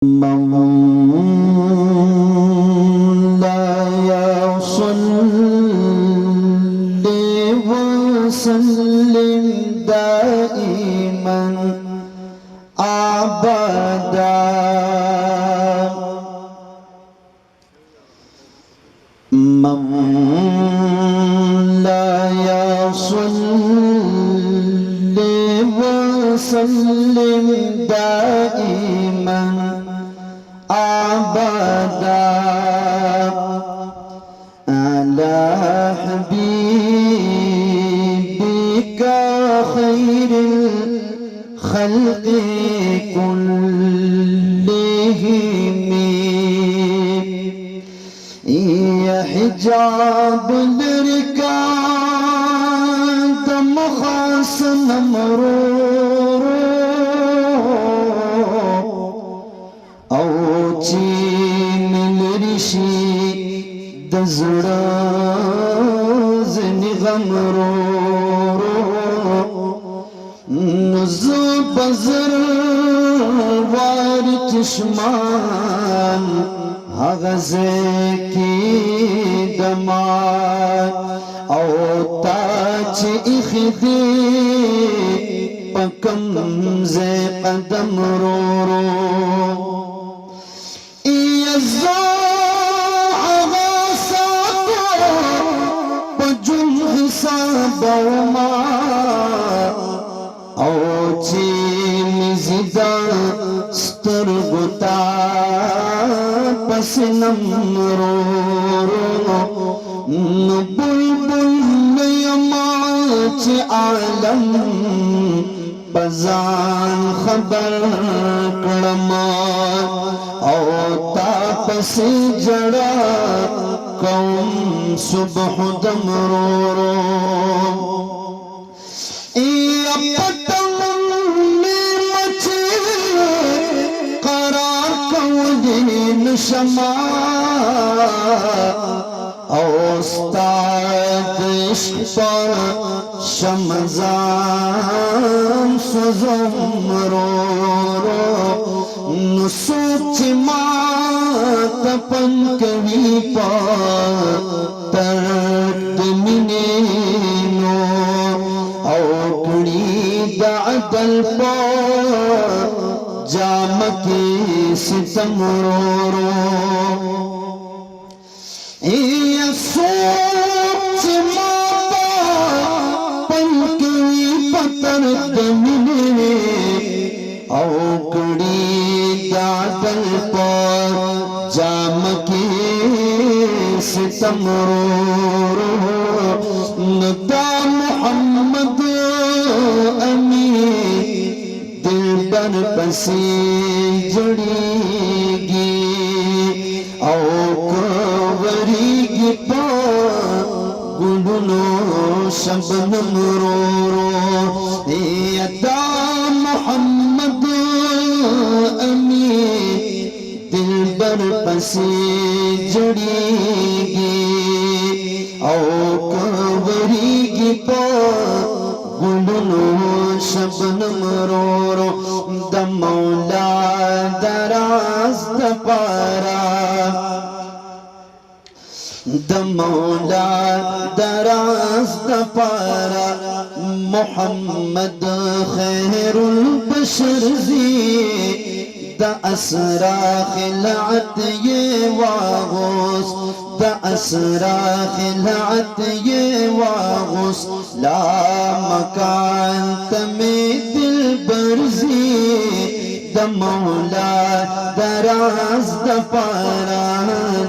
مولاي صل وسلم دائما أبدا مولاي صل وسلم دائما أبدا على حبيبك خير الخلق كلهم يا حجاب الركاب مخاصم مرور او چین لرشی دزڑا زنی غمرو نزو بزر واری چشمان حغزے کی دمات او تاچ اخدی پکم زی قدم رو رو او چی مزیدا سترگتا پسنم رو رو نو بلبل نیما چی عالم بزان خبر کرما او تا پسی جڑا قوم صبح دم رو رو پتنگ میں مچے قرار کودین شما اوستاد عشق پر شمزان سوزم رو رو نسوچ ما تپن کبھی پا ترد منینو اوکڑی دعدل پا جام کی ستم رو رو یہ سوچ ماتا پنکی پتر دمنے اوکڑی دعدل پا جام کی ستم رو رو ندا محمد امی دل بر پسی جڑی گی او کوری گی پا گلنو شبنم رو رو یدا محمد امی دل بر پسی جڑی گی او کوری گی پا گلنو شبنم رو رو د مولا دراز د پارا د مولا دراز د پارا محمد خیر البشر زی دا اسرا خلعت یہ واغوس دا اسرا خلعت یہ واغوس لا مکان تمی دل برزی دا مولا دراز دا پارا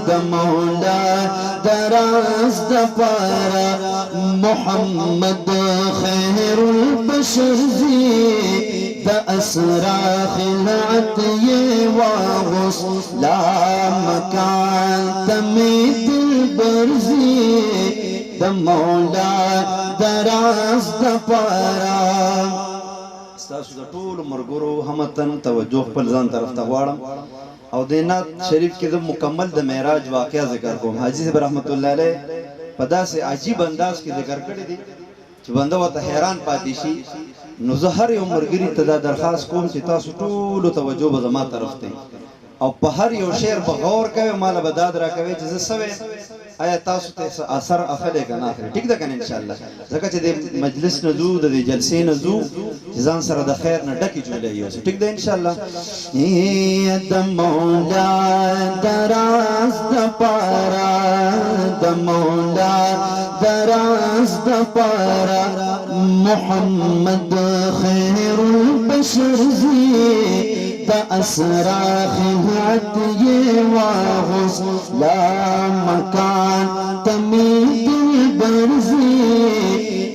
دا مولا دراز دا پارا محمد خیر البشر زی دا اسرا خلعت یہ واغس لا مکان تمی دل برزی دا مولا دراز دا پارا ستاسو دا طول مرگرو همتن توجه پل ځان طرف تغوارم او دینات شریف کی دا مکمل دا معراج واقعہ ذکر کوم حاجی صاحب رحمت اللہ علیہ پدا سے عجیب انداز کی ذکر کردی دی چې بنده وته حیران پاتې شي نو زه هر یو مرګري ته دا درخواست کوم چې تاسو ټول توجه به زما طرف ته او په هر یو شعر په غور کوي مال بداد را کوي چې زسوي آیا تاسو ته اثر اخلي کنه اخلي ټیک ده کنه ان شاء الله ځکه چې د مجلس نه زو د جلسې نه زو ځان سره د خیر نه ډکی جوړي یو ټیک ده ان شاء الله د مولا دراز د پارا د مولا دراز د پارا محمد خیر البشر زی دا اسرا خلعت یہ واغس لا مکان تمید البرزی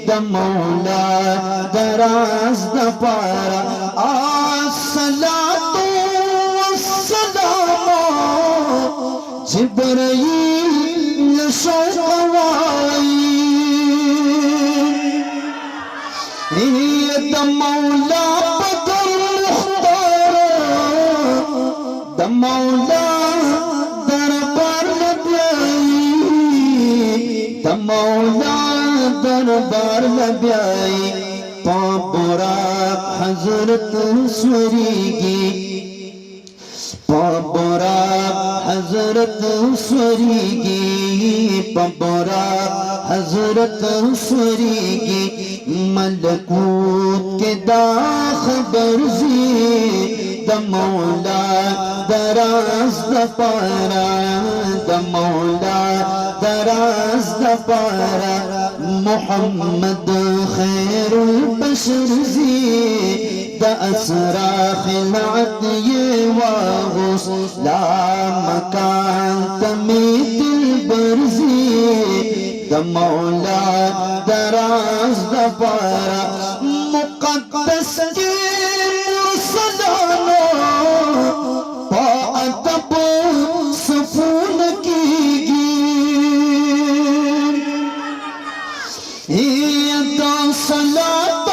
دا مولا دراز دا پارا الصلاة والسلام جبرائیل شوق وائی دا مولا د مولا دربار لبیائی د مولا دربار لبیائی پاپورا حضرت سوریگی پاپورا حضرت سوریگی پاپورا حضرت سوریگی ملکوت کے دا خبر زی د مولا دراز د پارا د مولا دراز د پارا محمد خیر البشر زی د اسرا خلعت یہ واغس لا مکان تمید البرزی د مولا دراز د پارا مقدس کی سفون کی دا صلاة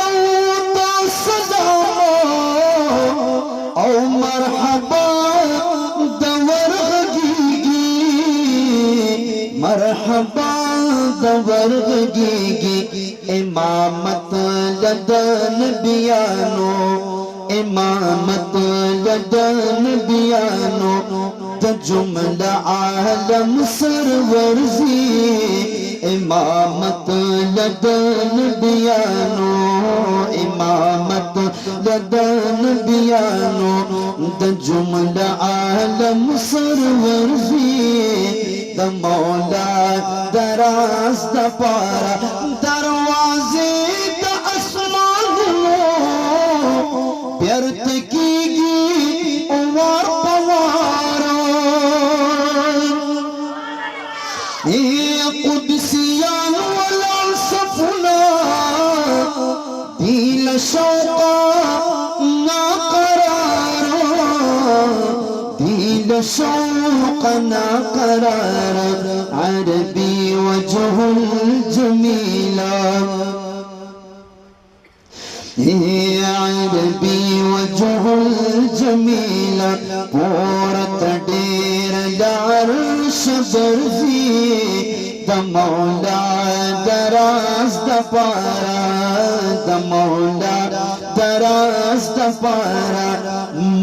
دا سلام او مرحبا دا ورغگی مرحبا دا ورغگی امامت لدن بیانو امامت لدن بیانو دا جملہ عالم سرور زی امامت لدن بیانو امامت لدن بیانو دا جملہ عالم سرور زی دا مولا دراز دا پارا دروازے دا اسمانو پیرت کی گی اوار پوارا قدسیان والعصفنا دیل شوقا ناقرارا دیل شوقا ناقرارا عربی وجه الجمیلا عربی وجه الجمیل پورت دیر لعرش برزی دا مولا دراز دا پارا دا مولا دراز دا پارا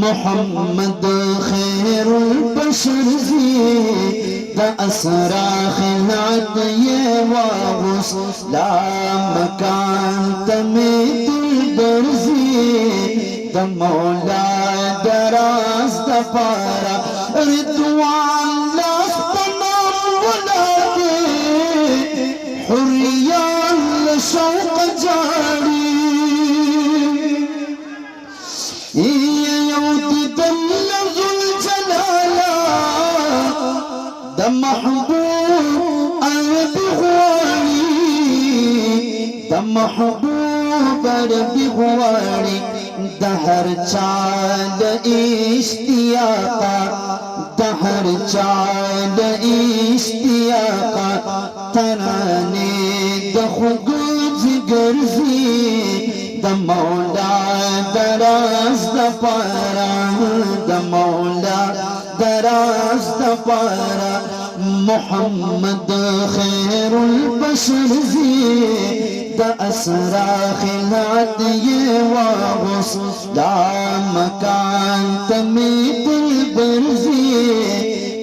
محمد خیر البشر زی دا اسرا خلعت یہ واغس لا مکان تمید البرزی دا مولا دراز دا پارا رضوان لاستنا ولادی حریان لشوق جاری یود دل ذل جلالا دا محبوب عربی غواری دا محبوب عربی غواری دهر چاند اشتیاقا دهر چاند اشتیاقا ترانه دخوگ جگرزی د مولا دراز د پارا د مولا دراز د پارا محمد خیر البشر زی دا اسرا خلعت یہ واغس لا مکان تمید البرزی